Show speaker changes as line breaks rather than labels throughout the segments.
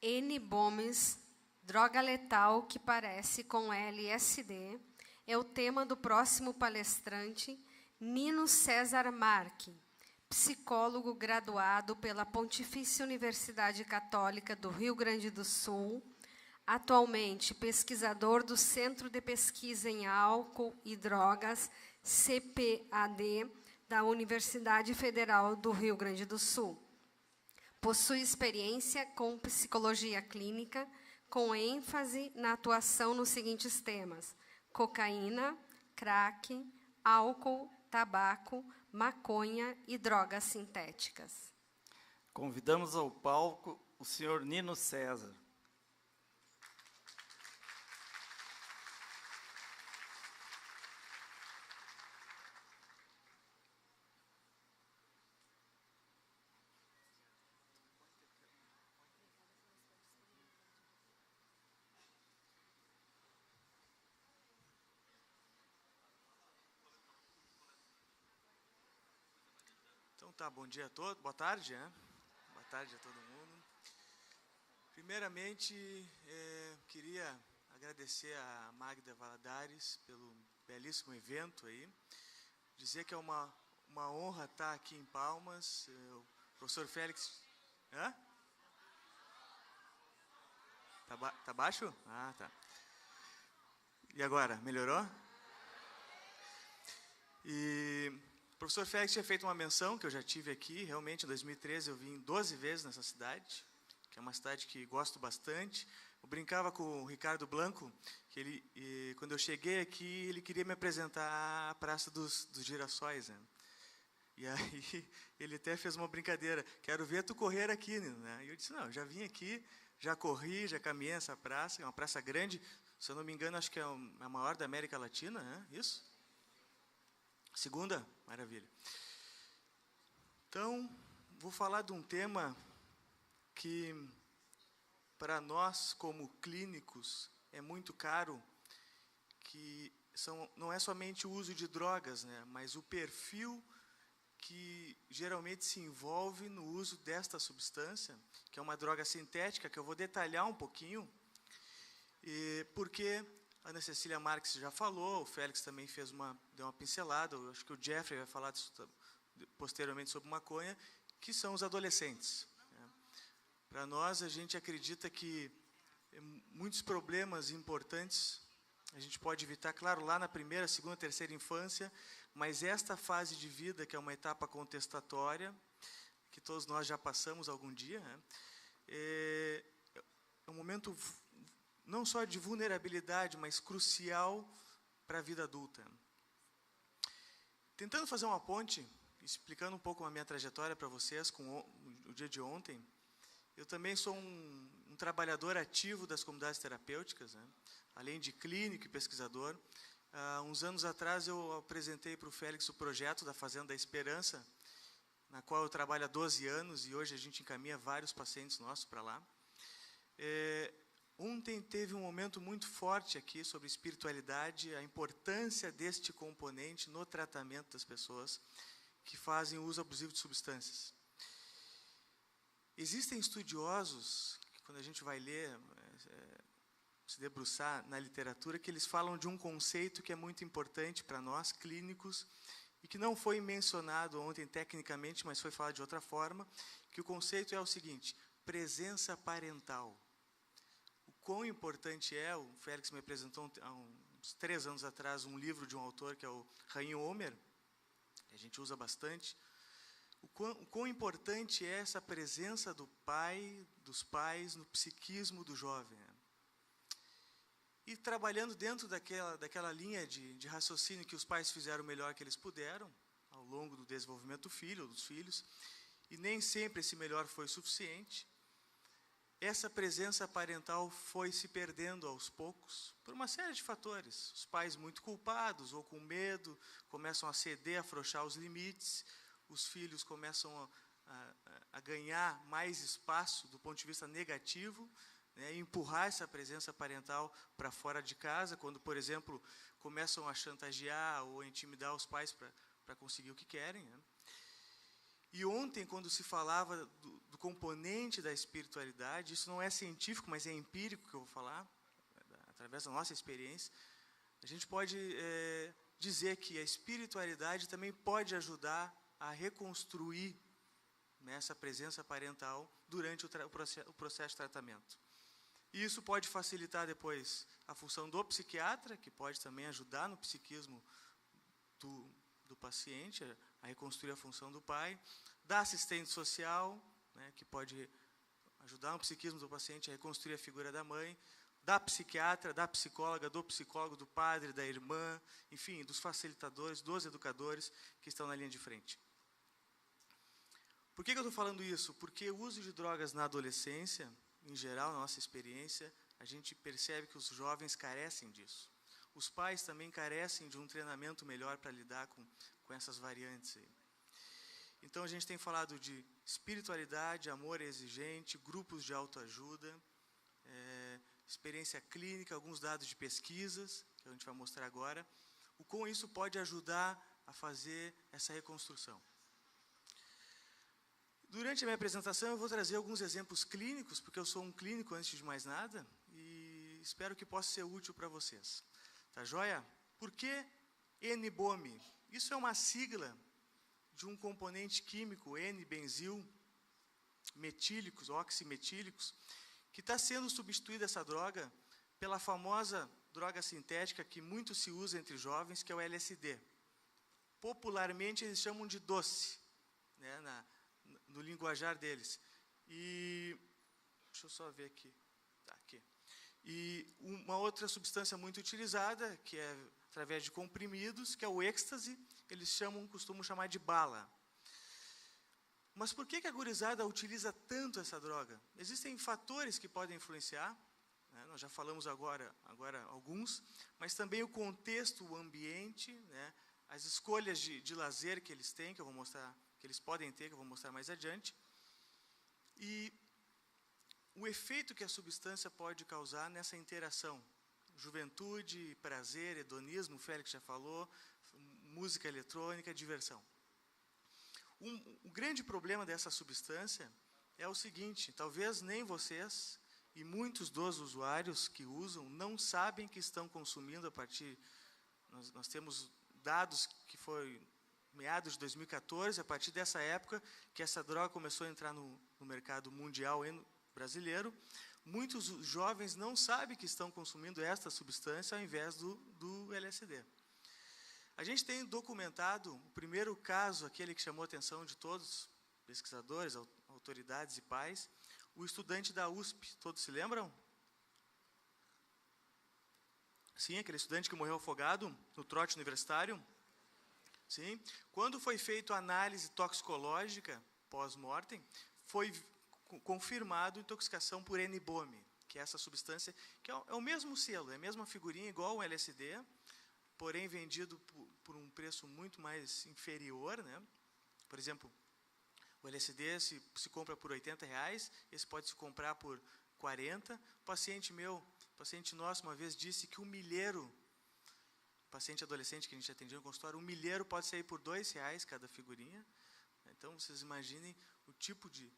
N-Bombs, droga letal que parece com LSD, é o tema do próximo palestrante, Nino César Marque, psicólogo graduado pela Pontifícia Universidade Católica do Rio Grande do Sul, atualmente pesquisador do Centro de Pesquisa em Álcool e Drogas, CPAD, da Universidade Federal do Rio Grande do Sul. Possui experiência com psicologia clínica, com ênfase na atuação nos seguintes temas: cocaína, crack, álcool, tabaco, maconha e drogas sintéticas.
Convidamos ao palco o senhor Nino César.
Então tá, bom dia a todos, boa tarde, né? Boa tarde a todo mundo. Primeiramente, queria agradecer a Magda Valadares pelo belíssimo evento aí, dizer que é uma honra estar aqui em Palmas. O professor Félix... Hã? Tá baixo? Ah, tá. E agora, melhorou? E... O professor Félix tinha feito uma menção, que eu já tive aqui, realmente, em 2013 eu vim 12 vezes nessa cidade, que é uma cidade que gosto bastante. Eu brincava com o Ricardo Blanco, que quando eu cheguei aqui, ele queria me apresentar a Praça dos Girassóis, né? E aí ele até fez uma brincadeira: quero ver tu correr aqui, né? E eu disse: não, eu já vim aqui, já corri, já caminhei essa praça, é uma praça grande, se eu não me engano, acho que é a maior da América Latina, né? Isso? Segunda? Maravilha. Então, vou falar de um tema que, para nós, como clínicos, é muito caro, que não é somente o uso de drogas, né, mas o perfil que geralmente se envolve no uso desta substância, que é uma droga sintética, que eu vou detalhar um pouquinho, porque a Ana Cecília Marques já falou, o Félix também deu uma pincelada, eu acho que o Jeffrey vai falar posteriormente sobre maconha, que são os adolescentes. Para nós, a gente acredita que muitos problemas importantes a gente pode evitar, claro, lá na primeira, segunda, terceira infância, mas esta fase de vida, que é uma etapa contestatória, que todos nós já passamos algum dia, né, é um momento não só de vulnerabilidade, mas crucial para a vida adulta. Tentando fazer uma ponte, explicando um pouco a minha trajetória para vocês com o dia de ontem, eu também sou um trabalhador ativo das comunidades terapêuticas, né? Além de clínico e pesquisador. Há uns anos atrás eu apresentei para o Félix o projeto da Fazenda da Esperança, na qual eu trabalho há 12 anos e hoje a gente encaminha vários pacientes nossos para lá. Ontem teve um momento muito forte aqui sobre espiritualidade, a importância deste componente no tratamento das pessoas que fazem uso abusivo de substâncias. Existem estudiosos, que quando a gente vai ler, se debruçar na literatura, que eles falam de um conceito que é muito importante para nós, clínicos, e que não foi mencionado ontem tecnicamente, mas foi falado de outra forma, que o conceito é o seguinte: presença parental. O quão importante é, o Félix me apresentou há uns 3 anos atrás um livro de um autor que é o Rainho Homer, que a gente usa bastante. O quão importante é essa presença do pai, dos pais, no psiquismo do jovem. E trabalhando dentro daquela linha de raciocínio que os pais fizeram o melhor que eles puderam, ao longo do desenvolvimento do filho, ou dos filhos, e nem sempre esse melhor foi suficiente, essa presença parental foi se perdendo aos poucos, por uma série de fatores. Os pais muito culpados ou com medo, começam a ceder, a afrouxar os limites, os filhos começam a ganhar mais espaço do ponto de vista negativo, né, e empurrar essa presença parental para fora de casa, quando, por exemplo, começam a chantagear ou a intimidar os pais para conseguir o que querem, né. E ontem, quando se falava do componente da espiritualidade, isso não é científico, mas é empírico que eu vou falar, através da nossa experiência, a gente pode dizer que a espiritualidade também pode ajudar a reconstruir, né, essa presença parental durante o processo de tratamento. E isso pode facilitar depois a função do psiquiatra, que pode também ajudar no psiquismo do paciente, a reconstruir a função do pai, da assistente social, né, que pode ajudar no psiquismo do paciente a reconstruir a figura da mãe, da psiquiatra, da psicóloga, do psicólogo, do padre, da irmã, enfim, dos facilitadores, dos educadores que estão na linha de frente. Por que eu estou falando isso? Porque o uso de drogas na adolescência, em geral, na nossa experiência, a gente percebe que os jovens carecem disso. Os pais também carecem de um treinamento melhor para lidar com essas variantes aí. Então, a gente tem falado de espiritualidade, amor exigente, grupos de autoajuda, experiência clínica, alguns dados de pesquisas, que a gente vai mostrar agora, o como isso pode ajudar a fazer essa reconstrução. Durante a minha apresentação, eu vou trazer alguns exemplos clínicos, porque eu sou um clínico antes de mais nada, e espero que possa ser útil para vocês. Tá joia? Por que N-BOMI? Isso é uma sigla de um componente químico, N-benzil, metílicos, oximetílicos, que está sendo substituída essa droga pela famosa droga sintética que muito se usa entre jovens, que é o LSD. Popularmente, eles chamam de doce, né, no linguajar deles. E deixa eu só ver aqui. Tá, aqui. E uma outra substância muito utilizada, que é através de comprimidos, que é o êxtase, eles costumam chamar de bala. Mas por que a gurizada utiliza tanto essa droga? Existem fatores que podem influenciar, né? Nós já falamos agora alguns, mas também o contexto, o ambiente, né? As escolhas de lazer que eles têm, que eu vou mostrar, que eles podem ter, que eu vou mostrar mais adiante, e o efeito que a substância pode causar nessa interação. Juventude, prazer, hedonismo, o Félix já falou, música eletrônica, diversão. O grande problema dessa substância é o seguinte: talvez nem vocês e muitos dos usuários que usam não sabem que estão consumindo a partir... Nós temos dados que foi meados de 2014, a partir dessa época que essa droga começou a entrar no mercado mundial e brasileiro. Muitos jovens não sabem que estão consumindo esta substância ao invés do LSD. A gente tem documentado o primeiro caso, aquele que chamou a atenção de todos, pesquisadores, autoridades e pais, o estudante da USP. Todos se lembram? Sim, aquele estudante que morreu afogado no trote universitário. Sim. Quando foi feita a análise toxicológica pós-mortem, foi confirmado intoxicação por N-BOMI, que é essa substância, que é o mesmo selo, é a mesma figurinha, igual o LSD, porém vendido por um preço muito mais inferior, né? Por exemplo, o LSD se compra por R$80, esse pode se comprar por 40. Paciente nosso uma vez disse que um milheiro, paciente adolescente que a gente atendia no consultório, um milheiro pode sair por R$2 cada figurinha. Então, vocês imaginem o tipo de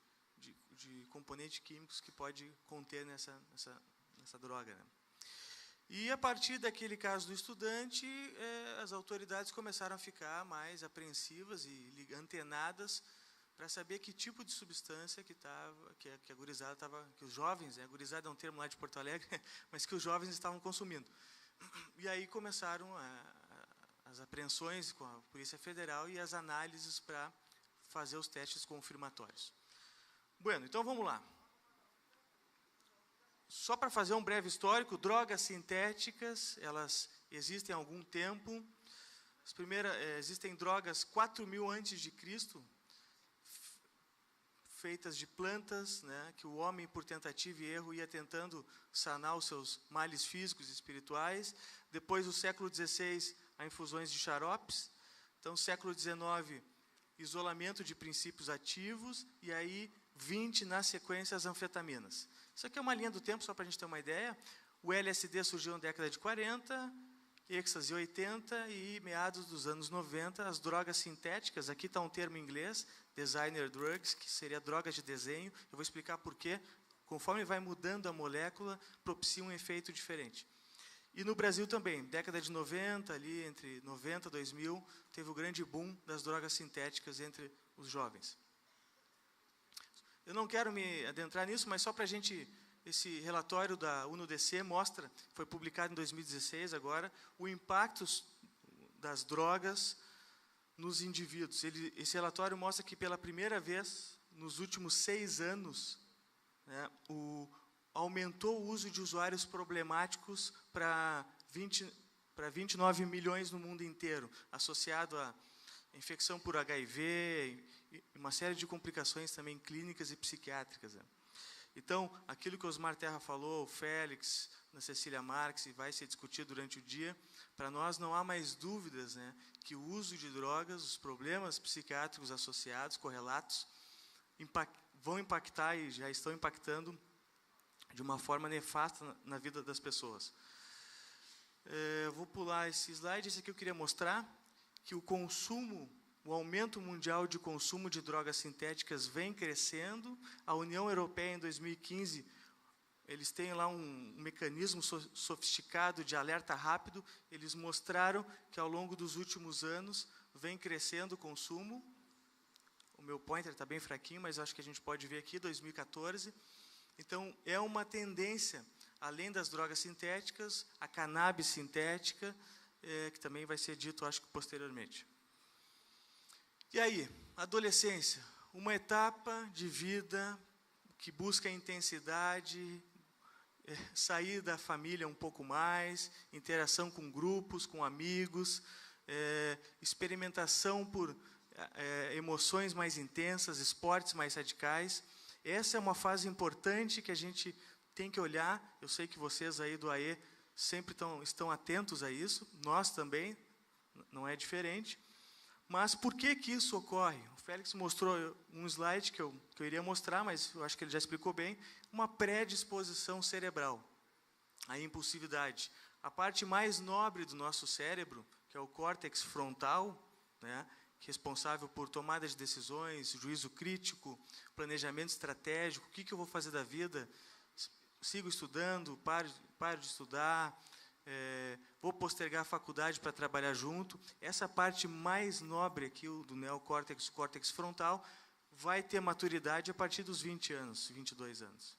componentes químicos que pode conter nessa droga, né? E, a partir daquele caso do estudante, as autoridades começaram a ficar mais apreensivas e antenadas para saber que tipo de substância que a gurizada estava, que os jovens, a gurizada é um termo lá de Porto Alegre, mas que os jovens estavam consumindo. E aí começaram as apreensões com a Polícia Federal e as análises para fazer os testes confirmatórios. Bueno, então vamos lá. Só para fazer um breve histórico, drogas sintéticas, elas existem há algum tempo. Existem drogas 4.000 antes de Cristo, feitas de plantas, né, que o homem, por tentativa e erro, ia tentando sanar os seus males físicos e espirituais. Depois, no século XVI, há infusões de xaropes. Então, século XIX, isolamento de princípios ativos. E aí, 20, na sequência, as anfetaminas. Isso aqui é uma linha do tempo, só para a gente ter uma ideia. O LSD surgiu na década de 40, êxtase 80 e meados dos anos 90, as drogas sintéticas, aqui está um termo em inglês, designer drugs, que seria drogas de desenho, eu vou explicar por quê. Conforme vai mudando a molécula, propicia um efeito diferente. E no Brasil também, década de 90, ali entre 90 e 2000, teve o grande boom das drogas sintéticas entre os jovens. Eu não quero me adentrar nisso, mas só para a gente, esse relatório da UNODC mostra, foi publicado em 2016 agora, o impacto das drogas nos indivíduos. Esse relatório mostra que pela primeira vez, nos últimos 6 anos, né, aumentou o uso de usuários problemáticos para 29 milhões no mundo inteiro, associado a infecção por HIV e uma série de complicações também clínicas e psiquiátricas. Né. Então, aquilo que o Osmar Terra falou, o Félix, a Cecília Marques, e vai ser discutido durante o dia, para nós não há mais dúvidas, né, que o uso de drogas, os problemas psiquiátricos associados, correlatos, vão impactar e já estão impactando de uma forma nefasta na vida das pessoas. Vou pular esse slide. Esse aqui eu queria mostrar que o aumento mundial de consumo de drogas sintéticas vem crescendo. A União Europeia, em 2015, eles têm lá um mecanismo sofisticado de alerta rápido. Eles mostraram que, ao longo dos últimos anos, vem crescendo o consumo. O meu pointer está bem fraquinho, mas acho que a gente pode ver aqui, 2014. Então, é uma tendência, além das drogas sintéticas, a cannabis sintética, que também vai ser dito, acho que posteriormente. E aí, adolescência, uma etapa de vida que busca intensidade, sair da família um pouco mais, interação com grupos, com amigos, experimentação por emoções mais intensas, esportes mais radicais. Essa é uma fase importante que a gente tem que olhar. Eu sei que vocês aí do AE sempre estão atentos a isso, nós também, não é diferente. Mas por que isso ocorre? O Félix mostrou um slide que eu iria mostrar, mas eu acho que ele já explicou bem, uma predisposição cerebral, a impulsividade. A parte mais nobre do nosso cérebro, que é o córtex frontal, né, responsável por tomada de decisões, juízo crítico, planejamento estratégico, o que eu vou fazer da vida, sigo estudando, paro de estudar, vou postergar a faculdade para trabalhar junto. Essa parte mais nobre aqui, do neocórtex, o córtex frontal, vai ter maturidade a partir dos 20 anos, 22 anos.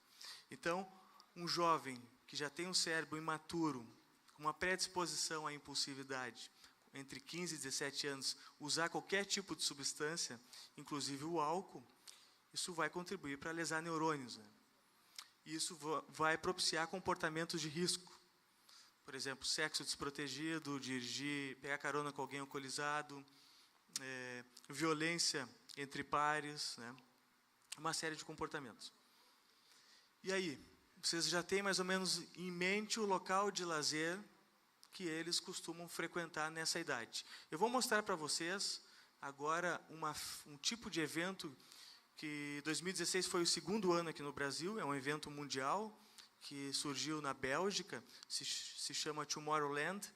Então, um jovem que já tem um cérebro imaturo, com uma predisposição à impulsividade, entre 15 e 17 anos, usar qualquer tipo de substância, inclusive o álcool, isso vai contribuir para lesar neurônios. Né? Isso vai propiciar comportamentos de risco. Por exemplo, sexo desprotegido, dirigir, pegar carona com alguém alcoolizado, violência entre pares, né? Uma série de comportamentos. E aí, vocês já têm mais ou menos em mente o local de lazer que eles costumam frequentar nessa idade. Eu vou mostrar para vocês agora um tipo de evento que 2016 foi o segundo ano aqui no Brasil, é um evento mundial que surgiu na Bélgica, se chama Tomorrowland.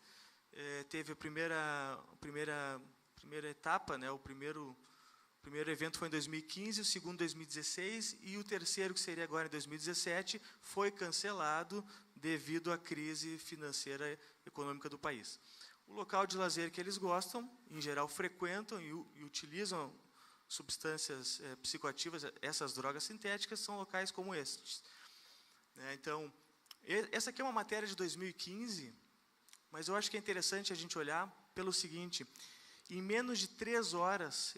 Teve a primeira etapa, né, o primeiro evento foi em 2015, o segundo em 2016, e o terceiro, que seria agora em 2017, foi cancelado devido à crise financeira e econômica do país. O local de lazer que eles gostam, em geral frequentam e utilizam substâncias psicoativas, essas drogas sintéticas, são locais como estes. Então, essa aqui é uma matéria de 2015, mas eu acho que é interessante a gente olhar pelo seguinte: em menos de 3 horas,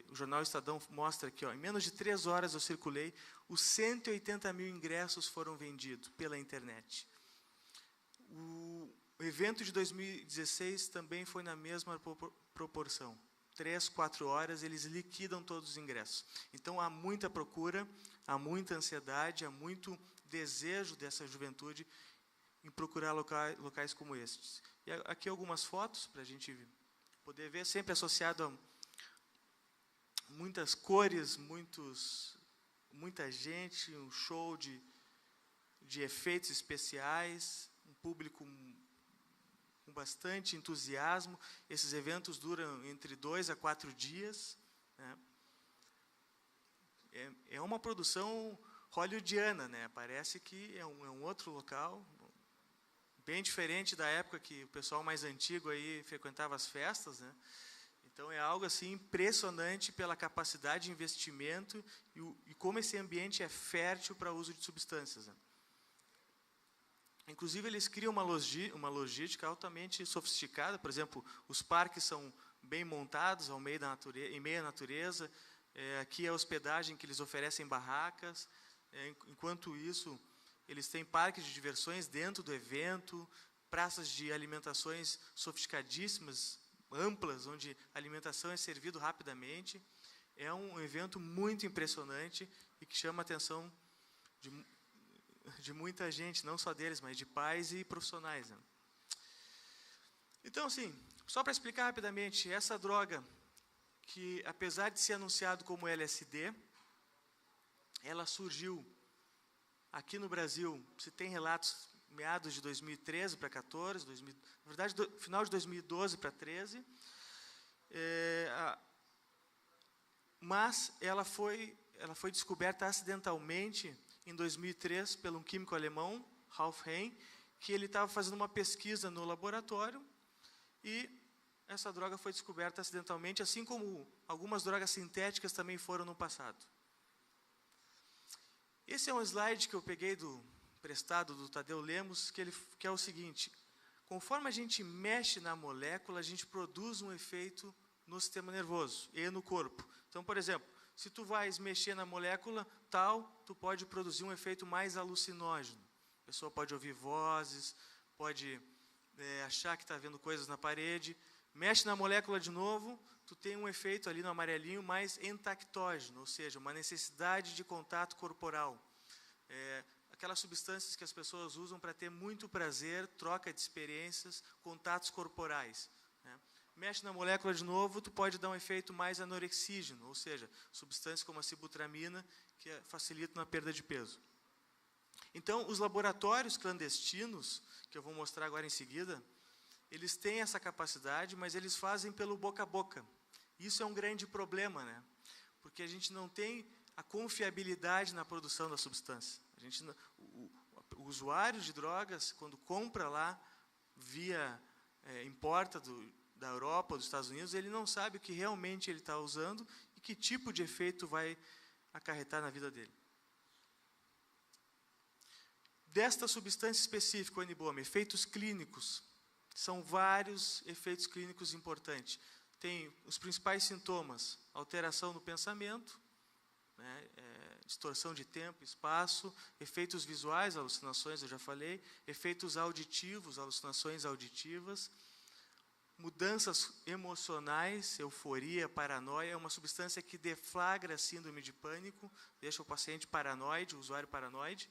o Jornal Estadão mostra aqui, em menos de 3 horas eu circulei, os 180 mil ingressos foram vendidos pela internet. O evento de 2016 também foi na mesma proporção. 3, 4 horas, eles liquidam todos os ingressos. Então, há muita procura, há muita ansiedade, há muito desejo dessa juventude em procurar locais como estes. E aqui algumas fotos para a gente poder ver, sempre associado a muitas cores, muita gente, um show de efeitos especiais, um público com bastante entusiasmo. Esses eventos duram entre 2 a 4 dias, né? É uma produção hollywoodiana, né? Parece que é um outro local, bem diferente da época que o pessoal mais antigo aí frequentava as festas, né? Então é algo assim impressionante pela capacidade de investimento e como esse ambiente é fértil para o uso de substâncias, né? Inclusive eles criam uma logística altamente sofisticada. Por exemplo, os parques são bem montados ao meio em meio à natureza. Aqui é a hospedagem que eles oferecem barracas. Enquanto isso, eles têm parques de diversões dentro do evento, praças de alimentações sofisticadíssimas, amplas, onde a alimentação é servida rapidamente. É um evento muito impressionante e que chama a atenção de muita gente, não só deles, mas de pais e profissionais, né? Então, assim, só para explicar rapidamente, essa droga, que apesar de ser anunciado como LSD, ela surgiu aqui no Brasil, se tem relatos meados de 2013 para 14, na verdade, final de 2012 para 13, mas ela foi descoberta acidentalmente em 2003 por um químico alemão, Ralf Hein, que ele estava fazendo uma pesquisa no laboratório e essa droga foi descoberta acidentalmente, assim como algumas drogas sintéticas também foram no passado. Esse é um slide que eu peguei emprestado do Tadeu Lemos, que é o seguinte: conforme a gente mexe na molécula, a gente produz um efeito no sistema nervoso e no corpo. Então, por exemplo, se tu vais mexer na molécula tal, tu pode produzir um efeito mais alucinógeno. A pessoa pode ouvir vozes, pode achar que está vendo coisas na parede. Mexe na molécula de novo, tu tem um efeito ali no amarelinho mais entactógeno, ou seja, uma necessidade de contato corporal. Aquelas substâncias que as pessoas usam para ter muito prazer, troca de experiências, contatos corporais, né? Mexe na molécula de novo, tu pode dar um efeito mais anorexígeno, ou seja, substâncias como a sibutramina, que facilitam a perda de peso. Então, os laboratórios clandestinos, que eu vou mostrar agora em seguida, eles têm essa capacidade, mas eles fazem pelo boca a boca. Isso é um grande problema, né? Porque a gente não tem a confiabilidade na produção da substância. O usuário de drogas, quando compra lá, importa da Europa ou dos Estados Unidos, ele não sabe o que realmente ele está usando e que tipo de efeito vai acarretar na vida dele. Desta substância específica, o N-Bomb, efeitos clínicos, são vários efeitos clínicos importantes. Tem os principais sintomas: alteração no pensamento, né, distorção de tempo, espaço, efeitos visuais, alucinações, eu já falei, efeitos auditivos, alucinações auditivas, mudanças emocionais, euforia, paranoia. É uma substância que deflagra a síndrome de pânico, deixa o paciente paranoide, o usuário paranoide.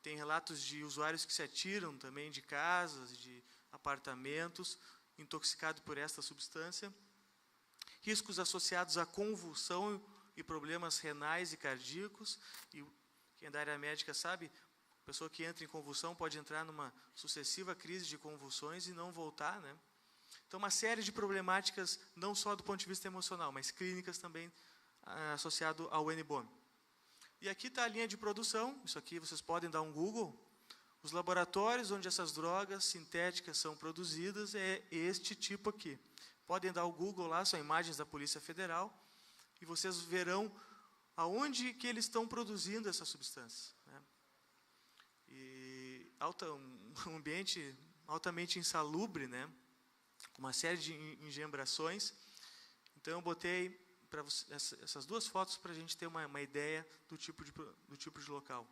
Tem relatos de usuários que se atiram também de casas, de apartamentos, intoxicados por esta substância. Riscos associados à convulsão e problemas renais e cardíacos. E quem é da área médica sabe, a pessoa que entra em convulsão pode entrar numa sucessiva crise de convulsões e não voltar, né? Então, uma série de problemáticas, não só do ponto de vista emocional, mas clínicas também, associado ao N-Bomb. E aqui está a linha de produção. Isso aqui vocês podem dar um Google. Os laboratórios onde essas drogas sintéticas são produzidas é este tipo aqui. Podem dar o Google lá, são imagens da Polícia Federal, e vocês verão aonde que eles estão produzindo essa substância, né? E um ambiente altamente insalubre, né? Com uma série de engembrações. Então eu botei para essas duas fotos para a gente ter uma ideia do tipo de local.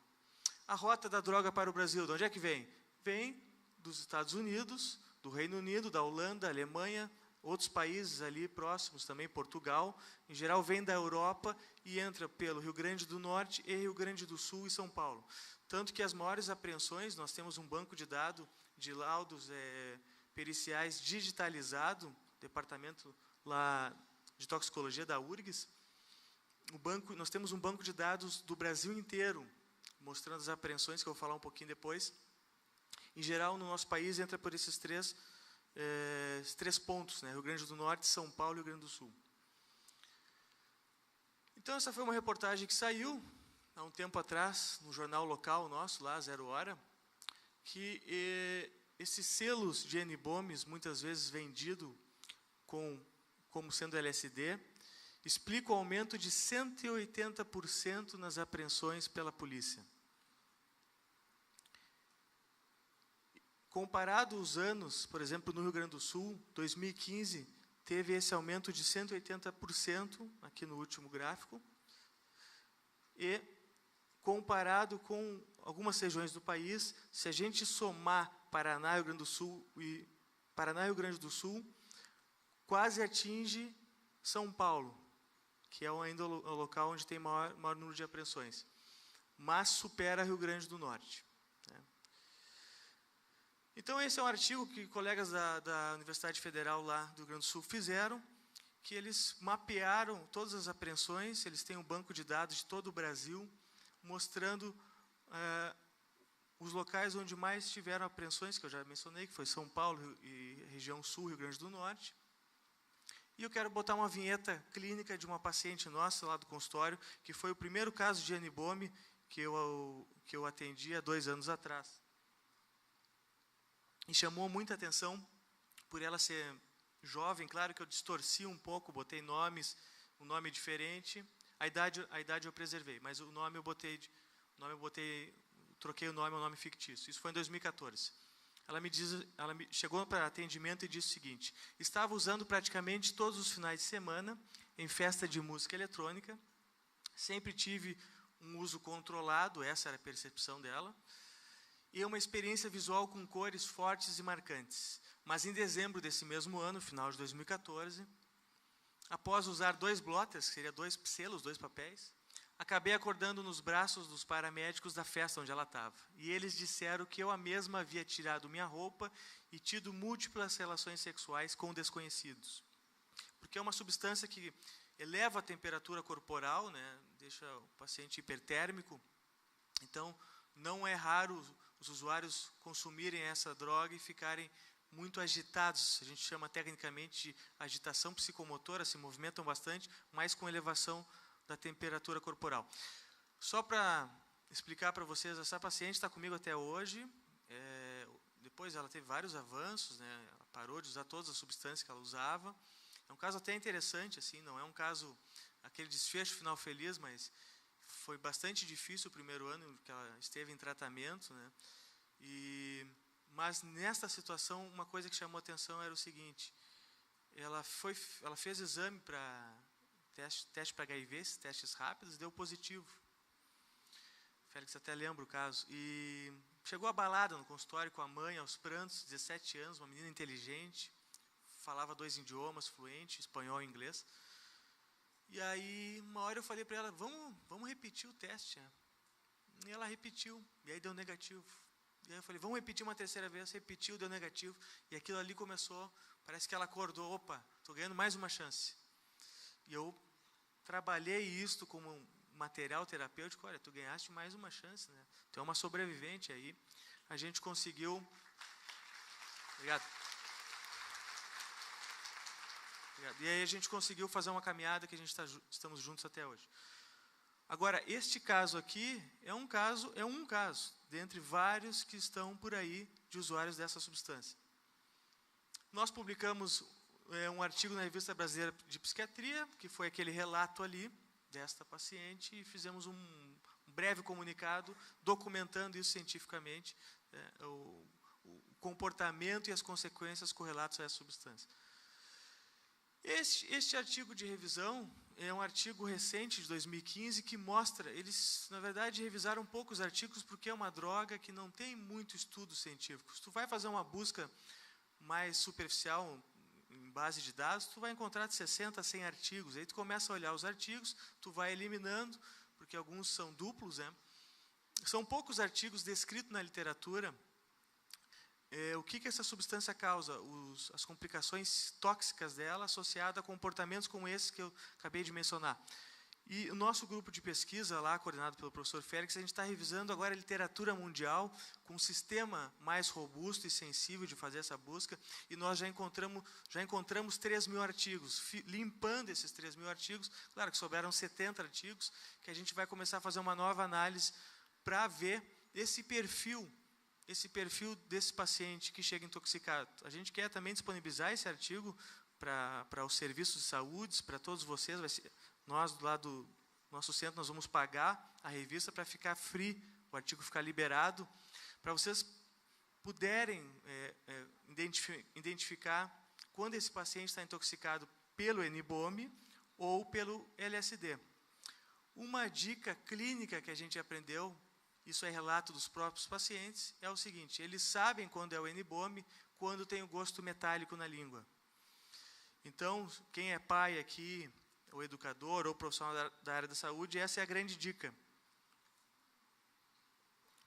A rota da droga para o Brasil, de onde é que vem? Vem dos Estados Unidos, do Reino Unido, da Holanda, Alemanha, outros países ali próximos também, Portugal. Em geral vem da Europa e entra pelo Rio Grande do Norte e Rio Grande do Sul e São Paulo. Tanto que as maiores apreensões, nós temos um banco de dados de laudos periciais digitalizado, departamento lá de toxicologia da URGS. Nós temos um banco de dados do Brasil inteiro, mostrando as apreensões, que eu vou falar um pouquinho depois. Em geral, no nosso país, entra por esses três esses 3 pontos, né? Rio Grande do Norte, São Paulo e Rio Grande do Sul. Então, essa foi uma reportagem que saiu há um tempo atrás, no jornal local nosso, lá, 0 Hora, que esses selos de N-Bombs, muitas vezes vendidos como sendo LSD, explica o aumento de 180% nas apreensões pela polícia. Comparado os anos, por exemplo, no Rio Grande do Sul, 2015, teve esse aumento de 180%, aqui no último gráfico, e comparado com algumas regiões do país, se a gente somar Paraná e Rio Grande do Sul, quase atinge São Paulo, que é ainda o local onde tem maior número de apreensões, mas supera Rio Grande do Norte. Né? Então, esse é um artigo que colegas da Universidade Federal lá do Rio Grande do Sul fizeram, que eles mapearam todas as apreensões, eles têm um banco de dados de todo o Brasil, mostrando os locais onde mais tiveram apreensões, que eu já mencionei, que foi São Paulo e região Sul, Rio Grande do Norte. E eu quero botar uma vinheta clínica de uma paciente nossa lá do consultório, que foi o primeiro caso de N-Bomb que eu atendi há 2 anos atrás. E chamou muita atenção por ela ser jovem. Claro que eu distorci um pouco, botei um nome diferente. A idade eu preservei, mas o nome eu troquei o nome ao nome fictício. Isso foi em 2014. Ela chegou para atendimento e disse o seguinte: estava usando praticamente todos os finais de semana em festa de música eletrônica, sempre tive um uso controlado, essa era a percepção dela, e uma experiência visual com cores fortes e marcantes. Mas em dezembro desse mesmo ano, final de 2014, após usar 2 blotters, que seria 2 selos, 2 papéis, acabei acordando nos braços dos paramédicos da festa onde ela estava. E eles disseram que eu a mesma havia tirado minha roupa e tido múltiplas relações sexuais com desconhecidos. Porque é uma substância que eleva a temperatura corporal, né, deixa o paciente hipertérmico. Então, não é raro os usuários consumirem essa droga e ficarem muito agitados. A gente chama tecnicamente de agitação psicomotora, se movimentam bastante, mas com elevação da temperatura corporal. Só para explicar para vocês, essa paciente está comigo até hoje. Depois ela teve vários avanços, né? Ela parou de usar todas as substâncias que ela usava. É um caso até interessante, assim, não é um caso, aquele desfecho final feliz, mas foi bastante difícil o primeiro ano que ela esteve em tratamento, né? Mas nesta situação, uma coisa que chamou atenção era o seguinte: ela fez exame para teste para HIV, esses testes rápidos, e deu positivo. Félix até lembra o caso. E chegou abalada no consultório com a mãe, aos prantos, 17 anos, uma menina inteligente, falava 2 idiomas fluente, espanhol e inglês. E aí, uma hora eu falei para ela, vamos repetir o teste. E ela repetiu, e aí deu negativo. E aí eu falei, vamos repetir uma 3ª vez, repetiu, deu negativo. E aquilo ali começou, parece que ela acordou, opa, estou ganhando mais uma chance. E eu trabalhei isto como um material terapêutico. Olha, tu ganhaste mais uma chance, né? Tu é uma sobrevivente aí. A gente conseguiu... Obrigado. E aí a gente conseguiu fazer uma caminhada que a gente estamos juntos até hoje. Agora, este caso aqui é um caso, dentre vários que estão por aí de usuários dessa substância. Nós publicamos um artigo na Revista Brasileira de Psiquiatria, que foi aquele relato ali desta paciente, e fizemos um breve comunicado documentando isso cientificamente, o comportamento e as consequências correlatas a essa substância. Este artigo de revisão é um artigo recente, de 2015, que mostra, eles, na verdade, revisaram poucos artigos, porque é uma droga que não tem muito estudo científico. Se tu vai fazer uma busca mais superficial, em base de dados, tu vai encontrar de 60 a 100 artigos. Aí tu começa a olhar os artigos, tu vai eliminando, porque alguns são duplos, né? São poucos artigos descritos na literatura o que essa substância causa, as complicações tóxicas dela associadas a comportamentos como esses que eu acabei de mencionar. E o nosso grupo de pesquisa lá, coordenado pelo professor Félix, a gente está revisando agora a literatura mundial com um sistema mais robusto e sensível de fazer essa busca, e nós já encontramos 3.000 artigos, limpando esses 3.000 artigos, claro que sobraram 70 artigos, que a gente vai começar a fazer uma nova análise para ver esse perfil desse paciente que chega intoxicado. A gente quer também disponibilizar esse artigo para os serviços de saúde, para todos vocês. Nós, do lado do nosso centro, nós vamos pagar a revista para ficar free, o artigo ficar liberado, para vocês puderem identificar quando esse paciente está intoxicado pelo NBOME ou pelo LSD. Uma dica clínica que a gente aprendeu, isso é relato dos próprios pacientes, é o seguinte: eles sabem quando é o NBOME, quando tem o gosto metálico na língua. Então, quem é pai aqui, ou educador, ou profissional da área da saúde, essa é a grande dica.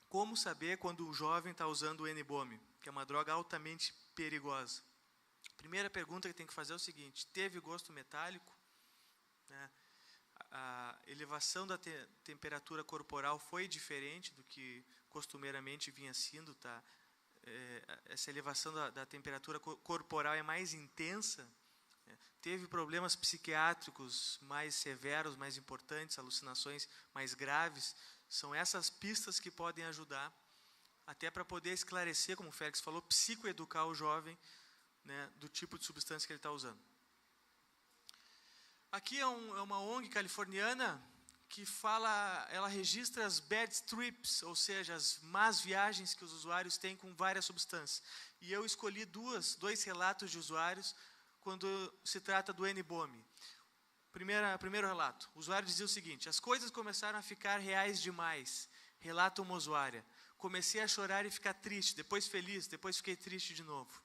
Como saber quando o jovem está usando o NBOME, que é uma droga altamente perigosa? Primeira pergunta que tem que fazer é o seguinte: teve gosto metálico? Né? A elevação da temperatura corporal foi diferente do que costumeiramente vinha sendo, tá? Essa elevação da temperatura corporal é mais intensa. Teve problemas psiquiátricos mais severos, mais importantes, alucinações mais graves. São essas pistas que podem ajudar, até para poder esclarecer, como o Félix falou, psicoeducar o jovem, né, do tipo de substância que ele está usando. Aqui é uma ONG californiana que ela registra as bad trips, ou seja, as más viagens que os usuários têm com várias substâncias. E eu escolhi dois relatos de usuários quando se trata do NBOME. Primeiro relato. O usuário dizia o seguinte: as coisas começaram a ficar reais demais. Relata uma usuária. Comecei a chorar e ficar triste, depois feliz, depois fiquei triste de novo.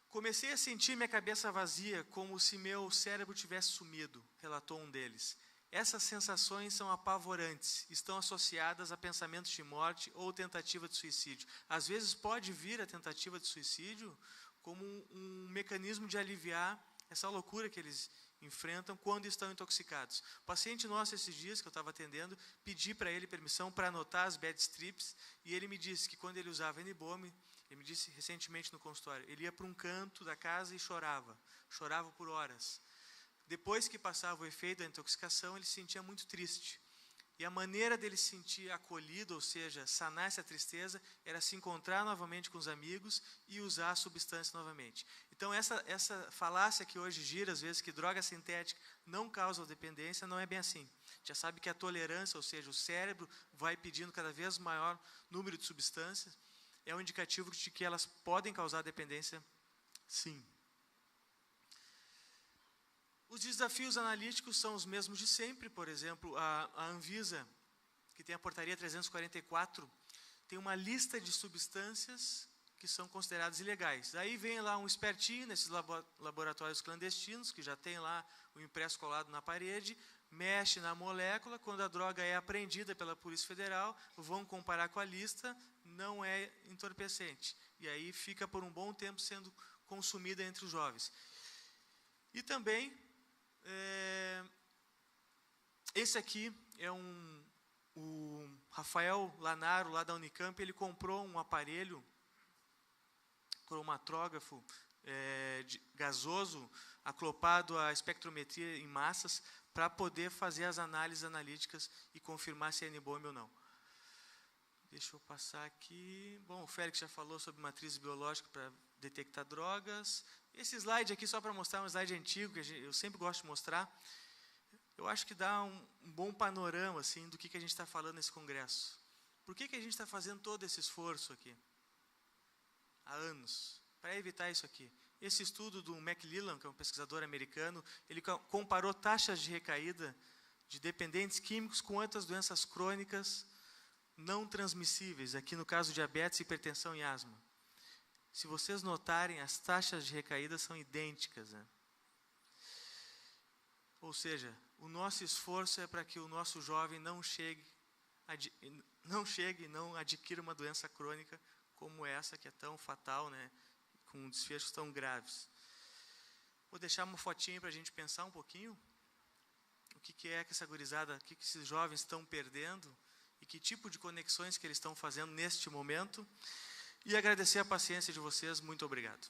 Comecei a sentir minha cabeça vazia, como se meu cérebro tivesse sumido, relatou um deles. Essas sensações são apavorantes, estão associadas a pensamentos de morte ou tentativa de suicídio. Às vezes pode vir a tentativa de suicídio como um mecanismo de aliviar essa loucura que eles enfrentam quando estão intoxicados. O paciente nosso, esses dias que eu estava atendendo, pedi para ele permissão para anotar as bad trips, e ele me disse que quando ele usava NBOME, ele me disse recentemente no consultório, ele ia para um canto da casa e chorava por horas. Depois que passava o efeito da intoxicação, ele se sentia muito triste. E a maneira dele se sentir acolhido, ou seja, sanar essa tristeza, era se encontrar novamente com os amigos e usar a substância novamente. Então, essa falácia que hoje gira, às vezes, que droga sintética não causa dependência, não é bem assim. Já sabe que a tolerância, ou seja, o cérebro vai pedindo cada vez maior número de substâncias, é um indicativo de que elas podem causar dependência, sim. Os desafios analíticos são os mesmos de sempre. Por exemplo, a Anvisa, que tem a portaria 344, tem uma lista de substâncias que são consideradas ilegais. Daí vem lá um espertinho nesses laboratórios clandestinos, que já tem lá o impresso colado na parede, mexe na molécula, quando a droga é apreendida pela Polícia Federal, vão comparar com a lista, não é entorpecente. E aí fica por um bom tempo sendo consumida entre os jovens. E também, esse aqui é o Rafael Lanaro, lá da Unicamp, ele comprou um aparelho cromatrógrafo gasoso, aclopado à espectrometria em massas, para poder fazer as análises analíticas e confirmar se é NBOME ou não. Deixa eu passar aqui. Bom, o Félix já falou sobre matriz biológica para detectar drogas. Esse slide aqui, só para mostrar um slide antigo, que eu sempre gosto de mostrar, eu acho que dá um bom panorama assim, do que a gente está falando nesse congresso. Por que a gente está fazendo todo esse esforço aqui? Há anos, para evitar isso aqui. Esse estudo do McLellan, que é um pesquisador americano, ele comparou taxas de recaída de dependentes químicos com outras doenças crônicas não transmissíveis, aqui no caso diabetes, hipertensão e asma. Se vocês notarem, as taxas de recaída são idênticas, né? Ou seja, o nosso esforço é para que o nosso jovem não chegue e não adquira uma doença crônica como essa, que é tão fatal, né? Com desfechos tão graves. Vou deixar uma fotinha para a gente pensar um pouquinho. o que é que essa gurizada, o que esses jovens estão perdendo e que tipo de conexões que eles estão fazendo neste momento. E agradecer a paciência de vocês. Muito obrigado.